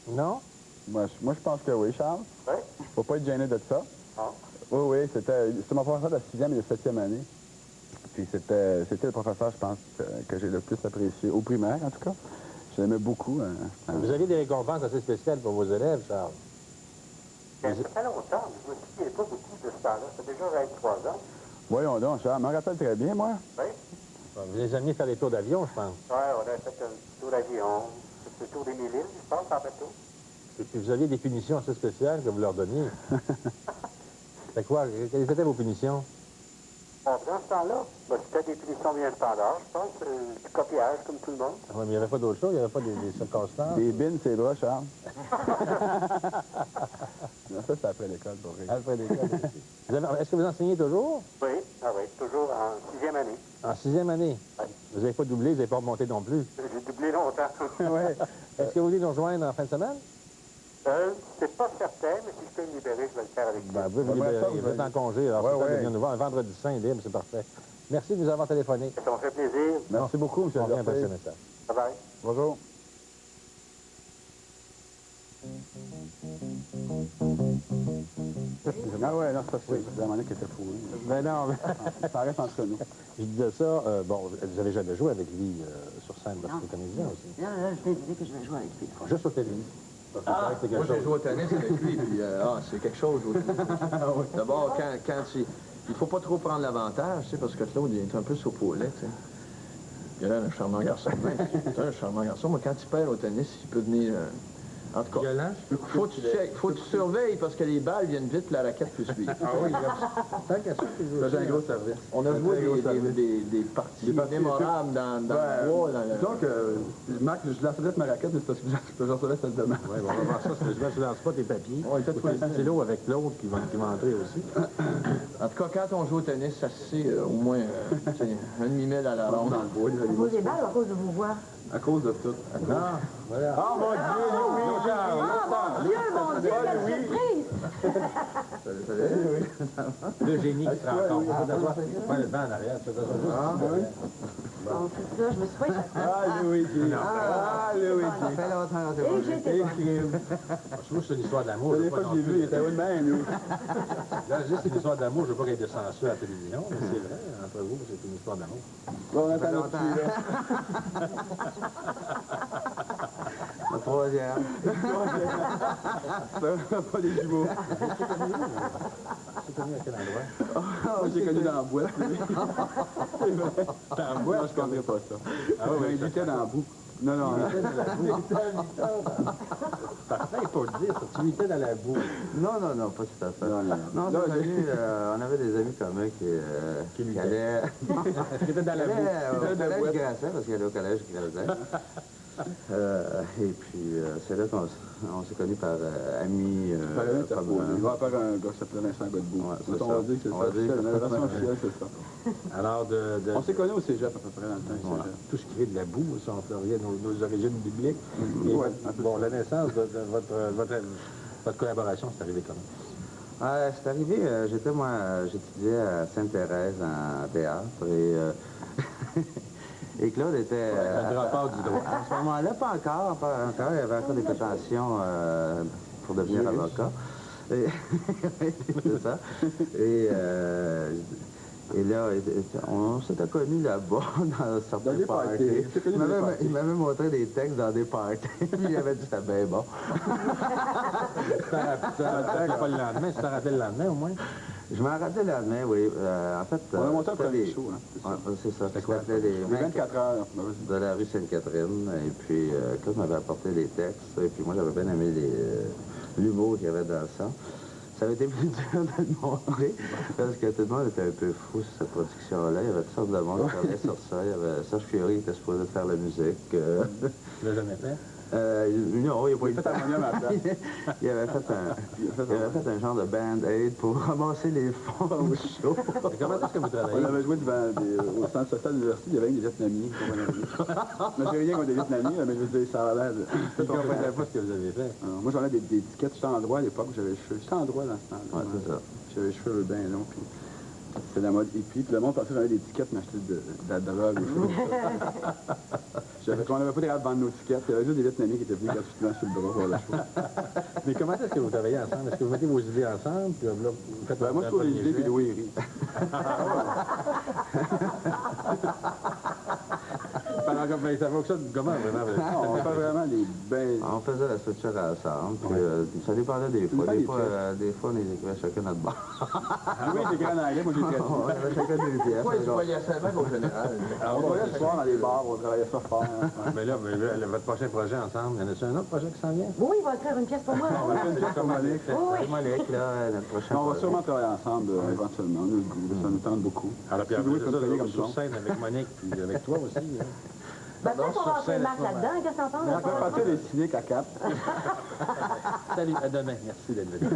Non? Moi, je pense que oui, Charles. Oui? Faut pas être gêné de ça. Ah. Oui, c'était mon professeur de la 6e et de 7e année. Puis c'était le professeur, je pense, que j'ai le plus apprécié, au primaire, en tout cas. Je l'aimais beaucoup. Vous avez des récompenses assez spéciales pour vos élèves, Charles? Ça fait longtemps, je ne me souviens pas beaucoup de ce temps-là. Ça fait déjà 23 ans. Voyons donc, Charles. Je me rappelle très bien, moi. Oui? Vous les amenez faire des tours d'avion, je pense. Oui, on a fait un tour d'avion. C'est le tour des 1000 îles, je pense, en bateau. Et puis vous aviez des punitions assez spéciales que vous leur donniez. C'est quoi? Quelles étaient vos punitions? Bon, dans ce temps-là, ben, c'était des punitions bien standards, je pense. Du copiage, comme tout le monde. Ah, mais il n'y avait pas d'autre chose? Il n'y avait pas des circonstances? Des bines, c'est bras, Charles. Non, ça, c'est après l'école, pour rire. Après l'école. Est-ce que vous enseignez toujours? Oui, ah oui, toujours en 6e année. En 6e année? Oui. Vous n'avez pas doublé, vous n'avez pas remonté non plus? J'ai doublé longtemps. Ouais. Est-ce que vous voulez nous rejoindre en fin de semaine? C'est pas certain, mais si je peux me libérer, je vais le faire avec vous. Ben, vous libérez, vous êtes en congé, alors c'est temps de venir nous voir. Un vendredi saint libre, c'est parfait. Merci de nous avoir téléphoné. Ça m'a fait plaisir. Merci beaucoup, M. On revient après ce Gervais. message. Bye-bye. Bonjour. Ah ouais, non, ça, c'est la manière qui était fourrée. Ben non, mais... Ça reste entre nous. Je disais ça, bon, vous n'avez jamais joué avec lui sur scène parce que c'est comédien aussi. Non, là, je viens de dire que je vais jouer avec lui. Juste au tennis. Moi, j'ai joué au tennis avec lui, puis c'est quelque chose. D'abord, quand il ne faut pas trop prendre l'avantage, tu sais, parce que Claude, il est un peu saupoulet, tu sais. Il a l'air un charmant garçon. C'est un charmant garçon. Moi, quand il perd au tennis, il peut devenir... En tout cas, faut que tu surveilles parce que les balles viennent vite et la raquette peut suivre. Ah oui, tant qu'à ça, j'ai un gros service. On a joué des parties mémorables dans le bois. Donc, Marc, je la avec ma raquette, mais c'est parce que j'en recevais celle demain. Oui, on va voir ça. Je ne lance pas tes papiers. Oui, peut-être pas le stylo avec l'autre qui va entrer aussi. En tout cas, quand on joue au tennis, ça c'est au moins un demi-mille à la ronde. À cause des balles ou à cause de vos voix? À cause de tout. Non, voilà. Oh mon Dieu, oui, Oh mon Dieu, quelle surprise! Le génie qui se rencontre. Pas le vent en arrière, c'est ça. Bon, c'est ça, je me suis pas échappée. Ah, Luigi. Ah, Luigi. Ça fait longtemps que et j'étais pas. Je trouve que c'est une histoire d'amour. La fois que je l'ai vu, il était où de même, nous? Là, je dis c'est une histoire d'amour, je veux pas qu'il y ait de censure à la télévision, mais c'est vrai, entre vous, c'est une histoire d'amour. Bon, on attend notre fille, là. La troisième. Ça, pas des jumeaux. C'est connu à quel endroit? Moi, j'ai connu dans la boîte. C'est vrai. Dans la boîte? Non, je ne connais pas ça. Ah oui, il était dans la boue. Non, non. Parfait pour le dire, tu étais dans la boue. Non, pas tout à fait. Non, c'est connu, on avait des amis communs qui allaient... Qui étaient dans la boue. Au collège Grasset, parce qu'il allait au collège Grasset. Et puis, c'est là qu'on s'est connus par amis. Il va faire un gars qui s'appelait Vincent Godbout. On va dire que c'est ça. La version officielle, c'est ça. Alors, on s'est connus au cégep à peu près dans le temps. Voilà. Tout ce qui est de la boue, si on revient nos origines bibliques. Bon, la naissance de votre collaboration, c'est arrivé comment? C'est arrivé, j'étudiais à Sainte-Thérèse en théâtre et Claude était... un droit du droit. À ce moment-là, pas encore. Il y avait encore des prétentions pour devenir avocat. C'est ça. Et là, on s'était connus là-bas, dans certains parties. Il m'avait montré des textes dans des parties. Il avait dit que c'était bien bon. Tu t'en rappelles pas le lendemain? Tu t'en rappelles le lendemain, au moins? Je m'en rappelle le lendemain, oui. En fait, on a monté un premier show, c'est ça. C'était les 24 heures de la rue Sainte-Catherine. Et puis, Claude m'avait apporté les textes. Et puis moi, j'avais bien aimé l'humour qu'il y avait dans ça. Ça avait été plus dur de le montrer, parce que tout le monde était un peu fou sur cette production-là. Il y avait toutes sortes de monde qui parlait sur ça. Il y avait Serge Fiori qui était supposé faire la musique. Tu l'as jamais fait? Non, il n'a pas eu le temps. Il avait fait un genre de band-aid pour ramasser les fonds au show. Comment est-ce que vous travaillez? On avait joué au centre social de l'université, il y avait des Vietnamiens. Mais j'ai rien contre des Vietnamiens, mais je veux dire, ça a l'air de... Je ne comprenais pas ce que vous avez fait. Moi, j'en ai des étiquettes. J'étais en droit à l'époque où j'avais les cheveux. J'étais en droit dans ce temps-là. Ouais, c'est ça. J'avais les cheveux bien longs, puis c'était la mode hippie. Puis le monde pensait que j'avais des étiquettes, m'acheter de la drogue. On n'avait pas de vendre nos étiquettes. Il y avait juste des Vietnamiens qui étaient venus gratuitement sur le bras pour la chose. Mais comment est-ce que vous travaillez ensemble? Est-ce que vous mettez vos idées ensemble? Puis là, vous faites moi, je trouve les idées, puis Louis, il rit. Mais ça fonctionne comment, vraiment? Non, on fait vraiment des bains. On faisait la structure ensemble, puis ça dépendait des fois. Des fois, on les écrivait chacun notre bar. Oui, j'écris en anglais, moi j'ai écrit. On avait chacun deux pièces. Pourquoi ils voyaient seulement au général? On voyait le soir dans les bars, on travaillait ça fort. Mais là, votre prochain projet ensemble, y en a-t-il un autre projet qui s'en vient? Oui, il va écrire une pièce pour moi. On va faire une pièce pour Monique. Monique, là, notre prochain on va sûrement travailler ensemble éventuellement. Ça nous tente beaucoup. Alors, puis Louis peut travailler comme sur ça. scène avec Monique, puis avec toi aussi. Ben, peut-être qu'on va rentrer Marc là-dedans, qu'est-ce que t'en penses? On peut passer les cyniques à 4. Salut, à demain. Merci d'être venu.